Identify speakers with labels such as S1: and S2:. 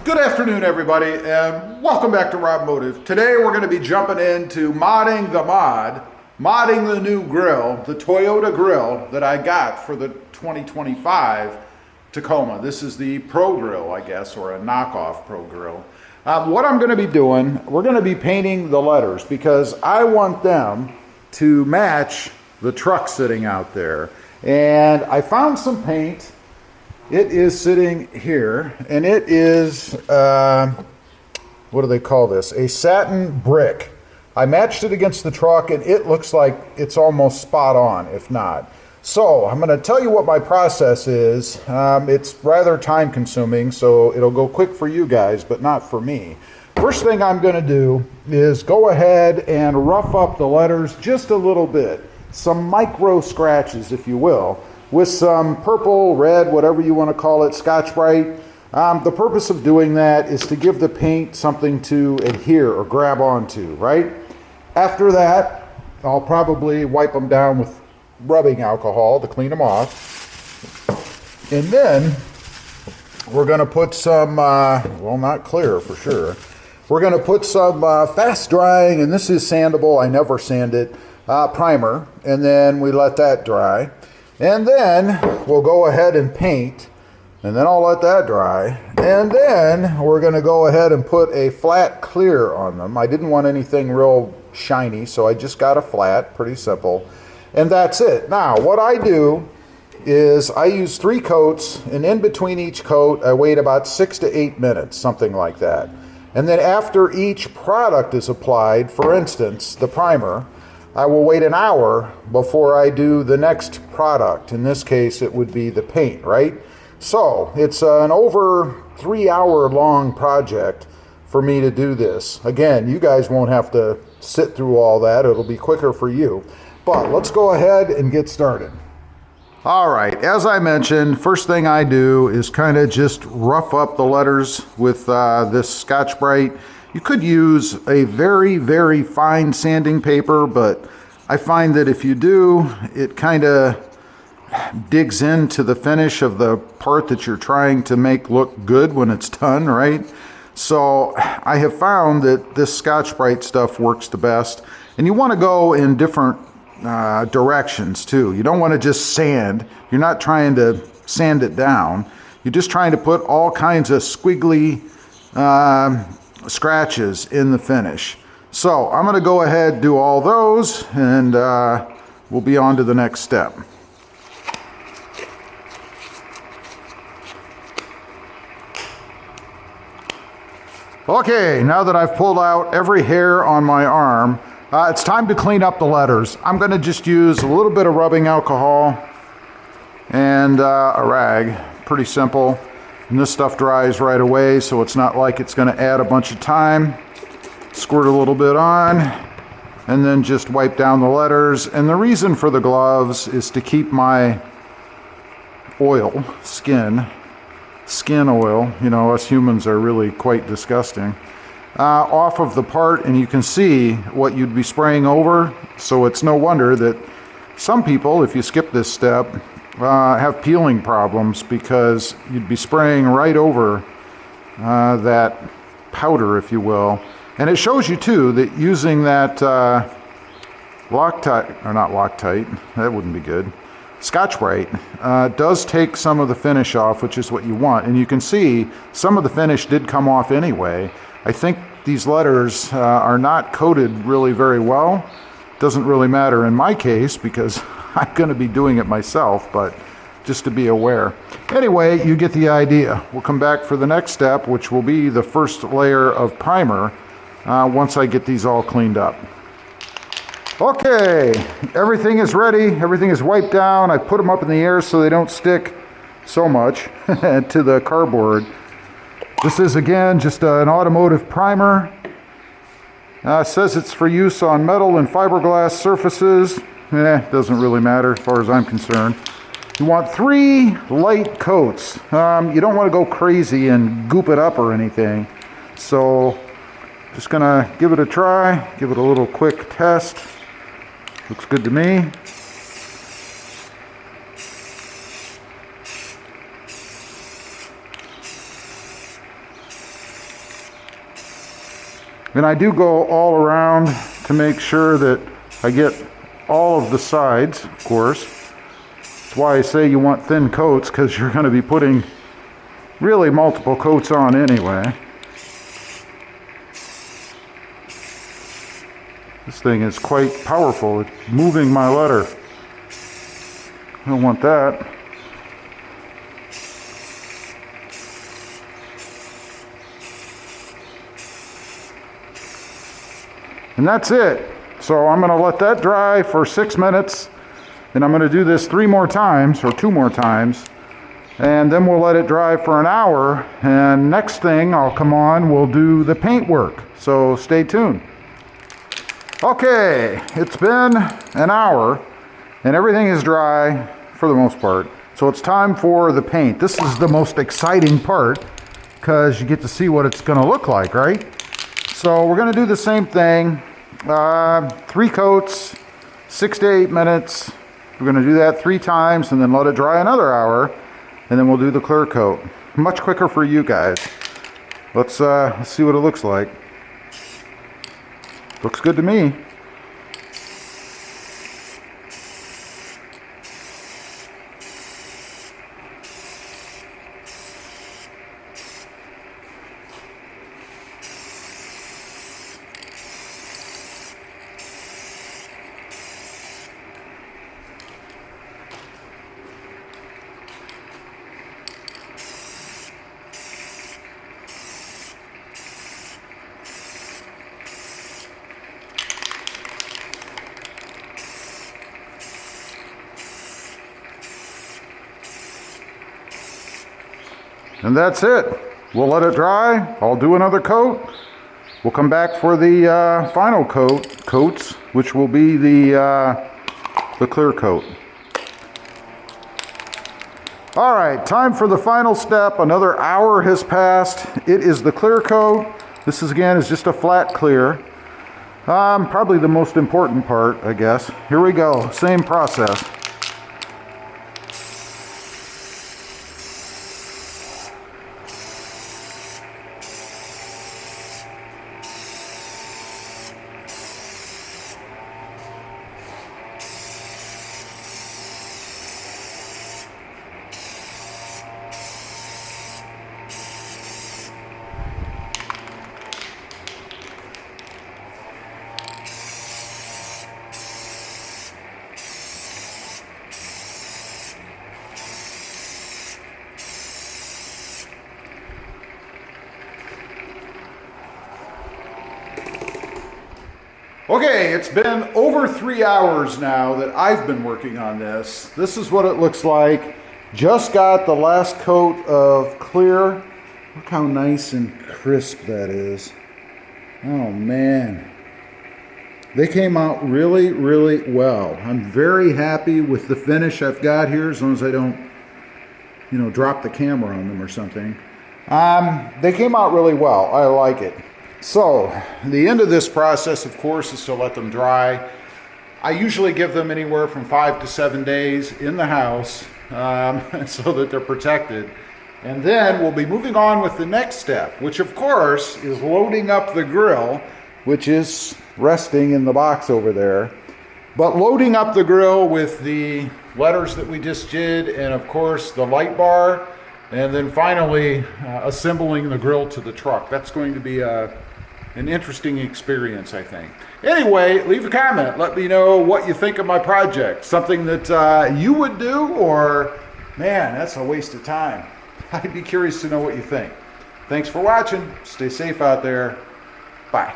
S1: Good afternoon, everybody, and welcome back to RobMotive. Today we're going to be jumping into modding the new grill, the Toyota grill that I got for the 2025 Tacoma. This is the Pro Grill, I guess, or a knockoff Pro Grill. What I'm going to be doing, we're going to be painting the letters because I want them to match the truck sitting out there. And I found some paint. It is sitting here, and it is, what do they call this? A satin brick. I matched it against the truck, and it looks like it's almost spot on, if not. So I'm going to tell you what my process is. It's rather time consuming, so it'll go quick for you guys, but not for me. First thing I'm going to do is go ahead and rough up the letters just a little bit. Some micro scratches, if you will, with some purple, red, whatever you want to call it, Scotch-Brite. The purpose of doing that is to give the paint something to adhere or grab onto, right? After that, I'll probably wipe them down with rubbing alcohol to clean them off. And then we're going to put some, well, not clear for sure. We're going to put some fast drying, and this is sandable, I never sand it, primer, and then we let that dry. And then we'll go ahead and paint, and then I'll let that dry. And then we're going to go ahead and put a flat clear on them. I didn't want anything real shiny, so I just got a flat, pretty simple. And that's it. Now, what I do is I use 3 coats, and in between each coat, I wait about 6 to 8 minutes, something like that. And then after each product is applied, for instance, the primer, I will wait an hour before I do the next product. In this case, it would be the paint, right? So it's an over 3-hour long project for me to do this. Again, you guys won't have to sit through all that. It'll be quicker for you. But let's go ahead and get started. All right, as I mentioned, first thing I do is kind of just rough up the letters with this Scotch-Brite. You could use a very, very fine sanding paper, but I find that if you do, it kind of digs into the finish of the part that you're trying to make look good when it's done, right? So I have found that this Scotch-Brite stuff works the best. And you want to go in different directions too. You don't want to just sand. You're not trying to sand it down. You're just trying to put all kinds of squiggly scratches in the finish. So I'm going to go ahead and do all those, and we'll be on to the next step. Okay, now that I've pulled out every hair on my arm, it's time to clean up the letters. I'm going to just use a little bit of rubbing alcohol and a rag. Pretty simple. And this stuff dries right away, so it's not like it's going to add a bunch of time. Squirt a little bit on, and then just wipe down the letters. And the reason for the gloves is to keep my oil, skin oil, you know, us humans are really quite disgusting, off of the part, and you can see what you'd be spraying over. So it's no wonder that some people, if you skip this step, have peeling problems, because you'd be spraying right over that powder, if you will. And it shows you too that using that Loctite, or not Loctite, that wouldn't be good, Scotch-Brite, does take some of the finish off, which is what you want. And you can see some of the finish did come off anyway. I think these letters are not coated really very well. Doesn't really matter in my case because I'm going to be doing it myself, but just to be aware. Anyway, you get the idea. We'll come back for the next step, which will be the first layer of primer once I get these all cleaned up. Okay, everything is ready. Everything is wiped down. I put them up in the air so they don't stick so much to the cardboard. This is, again, just an automotive primer. It says it's for use on metal and fiberglass surfaces. Doesn't really matter as far as I'm concerned. You want 3 light coats. You don't want to go crazy and goop it up or anything. So just gonna give it a try, give it a little quick test. Looks good to me. And I do go all around to make sure that I get all of the sides, of course. That's why I say you want thin coats, because you're going to be putting really multiple coats on anyway. This thing is quite powerful. It's moving my letter. I don't want that. And that's it. So I'm going to let that dry for 6 minutes. And I'm going to do this 3 more times, or 2 more times. And then we'll let it dry for an hour. And next thing I'll come on, we'll do the paint work. So stay tuned. Okay, it's been an hour and everything is dry for the most part. So it's time for the paint. This is the most exciting part because you get to see what it's going to look like, right? So we're going to do the same thing. 3 coats, 6 to 8 minutes. We're going to do that 3 times and then let it dry another hour. And then we'll do the clear coat. Much quicker for you guys. Let's see what it looks like. Looks good to me. And that's it. We'll let it dry. I'll do another coat. We'll come back for the final coats, which will be the clear coat. All right, time for the final step. Another hour has passed. It is the clear coat. This is just a flat clear. Probably the most important part, I guess. Here we go. Same process. Okay, it's been over 3 hours now that I've been working on this. This is what it looks like. Just got the last coat of clear. Look how nice and crisp that is. Oh man. They came out really, really well. I'm very happy with the finish I've got here, as long as I don't, drop the camera on them or something. They came out really well. I like it. So, the end of this process, of course, is to let them dry. I usually give them anywhere from 5 to 7 days in the house so that they're protected. And then we'll be moving on with the next step, which of course is loading up the grill, which is resting in the box over there. But loading up the grill with the letters that we just did, and of course the light bar, and then finally assembling the grill to the truck. That's going to be an interesting experience, I think. Anyway, leave a comment. Let me know what you think of my project. Something that you would do, or, man, that's a waste of time. I'd be curious to know what you think. Thanks for watching. Stay safe out there. Bye.